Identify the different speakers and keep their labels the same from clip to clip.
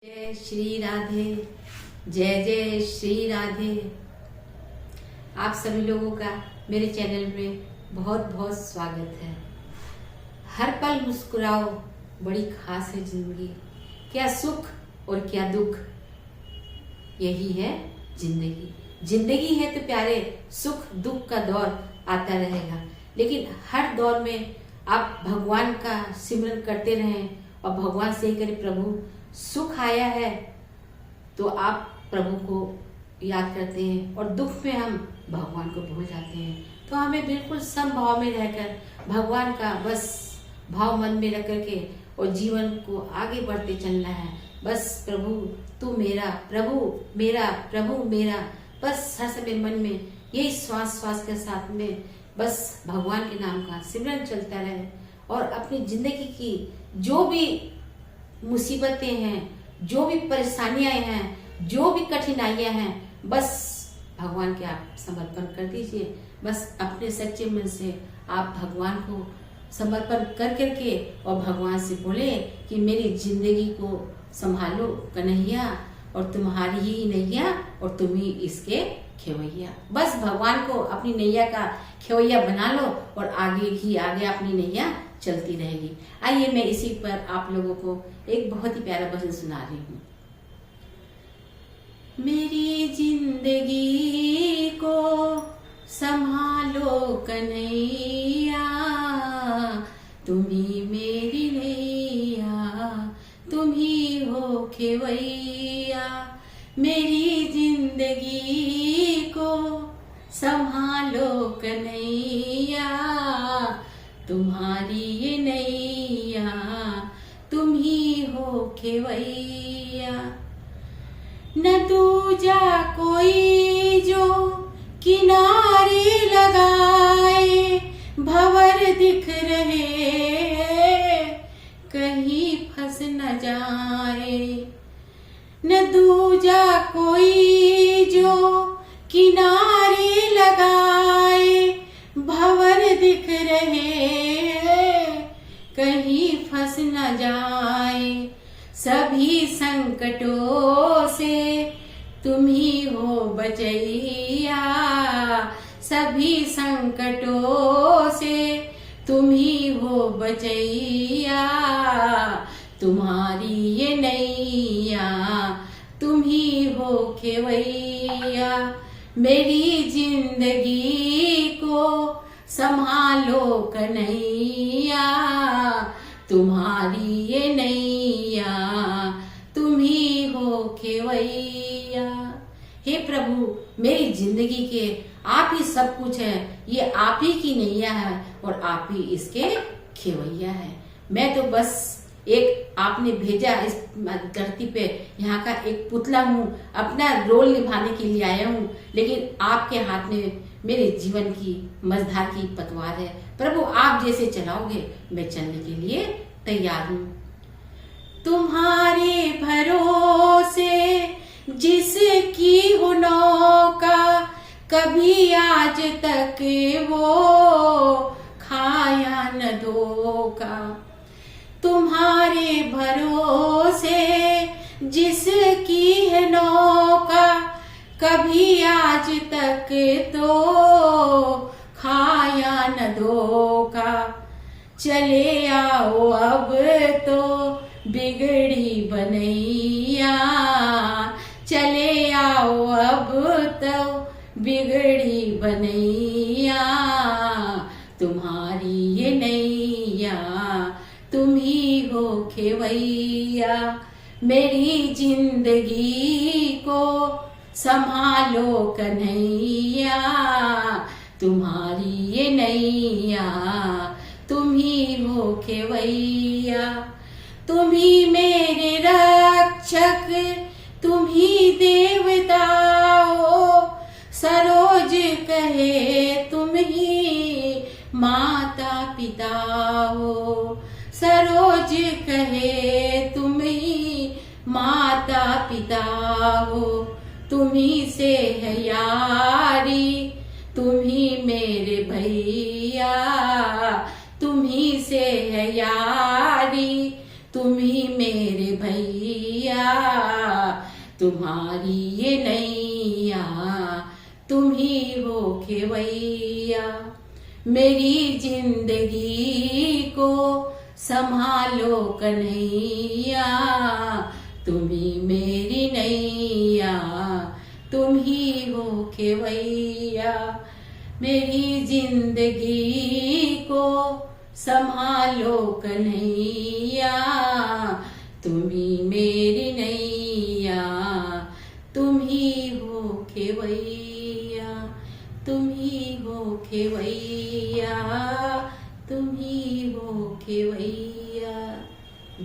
Speaker 1: जय श्री राधे। जय जय श्री राधे। आप सभी लोगों का मेरे चैनल में बहुत बहुत स्वागत है। हर पल मुस्कुराओ, बड़ी खास है जिंदगी। क्या सुख और क्या दुख, यही है जिंदगी। जिंदगी है तो प्यारे, सुख दुख का दौर आता रहेगा, लेकिन हर दौर में आप भगवान का सिमरन करते रहें और भगवान से करें, प्रभु सुख आया है तो आप प्रभु को याद करते हैं और दुख में हम भगवान को भूल जाते हैं। तो हमें बिल्कुल समभाव में रहकर भगवान का बस भाव मन में रख करके और जीवन को आगे बढ़ते चलना है। बस प्रभु तू मेरा, प्रभु मेरा, प्रभु मेरा, बस हर समय मन में यही श्वास श्वास के साथ में बस भगवान के नाम का सिमरन चलता रहे और अपनी जिंदगी की जो भी मुसीबतें हैं, जो भी परेशानियां हैं, जो भी कठिनाइयां हैं, बस भगवान के आप समर्पण कर दीजिए। बस अपने सच्चे मन से आप भगवान को समर्पण कर करके और भगवान से बोले कि मेरी जिंदगी को संभालो कन्हैया, और तुम्हारी ही नैया और तुम ही इसके खेवैया। बस भगवान को अपनी नैया का खेवैया बना लो और आगे ही आगे अपनी नैया चलती रहेगी। आइए मैं इसी पर आप लोगों को एक बहुत ही प्यारा भजन सुना रही हूँ। मेरी जिंदगी को संभालो कन्हैया, तुम ही मेरी नैया, तुम ही हो खेवैया। मेरी जिंदगी को संभालो कन्हैया, तुम्हारी ये नैया, तुम ही हो खेवैया। न दूजा कोई जो किनारे लगाए, भंवर दिख रहे कहीं फंस न जाए। न दूजा कोई जो किनारे लगाए, भंवर दिख रहे कहीं फंस न जाए। सभी संकटों से तुम ही हो बचैया, सभी संकटों से तुम ही हो बचैया। तुम्हारी ये नैया, तुम ही हो खेवैया। मेरी जिंदगी को संभालो कन्हैया, तुम्हारी ये नैया, तुम ही हो खेवैया। हे प्रभु, मेरी जिंदगी के आप ही सब कुछ है, ये आप ही की नैया है और आप ही इसके खेवैया है। मैं तो बस एक आपने भेजा इस धरती पे, यहाँ का एक पुतला हूँ, अपना रोल निभाने के लिए आया हूँ, लेकिन आपके हाथ में मेरे जीवन की मझधार की पतवार है। प्रभु आप जैसे चलाओगे मैं चलने के लिए तैयार हूँ। तुम्हारे भरोसे जिसकी हो नौका, कभी आज तक वो खाया न धोखा। तुम्हारे भरोसे जिसकी है नौका, कभी आज तक तो खाया न धोखा। चले आओ अब तो बिगड़ी बनैया, चले आओ अब तो बिगड़ी बनैया। तुम्हारी ये नैया, तुम ही हो खेवैया। मेरी जिंदगी को संभालो कन्हैया, तुम्हारी ये नैया, तुम ही हो खेवैया। तुम ही मेरे रक्षक, तुम ही देवता हो। सरोज कहे तुम ही माता पिता हो, सरोज कहे तुम ही माता पिता हो। तुम ही से है यारी, तुम ही मेरे भैया, तुम ही से है यारी, तुम ही मेरे भैया। खवैया, तुम्हारी ये नैया तुम ही हो खेवैया। मेरी जिंदगी को संभालो कन्हैया, तुम ही मेरी नैया तुम ही हो खेवैया। मेरी जिंदगी को संभालो कन्हैया, तुम ही मेरी नैया तुम ही हो खेवैया, तुम ही हो खेवैया, तुम ही हो खेवैया।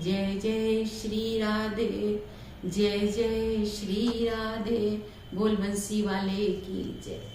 Speaker 1: जय जय श्री राधे, जय जय श्री राधे। बोल बंसी वाले की जय।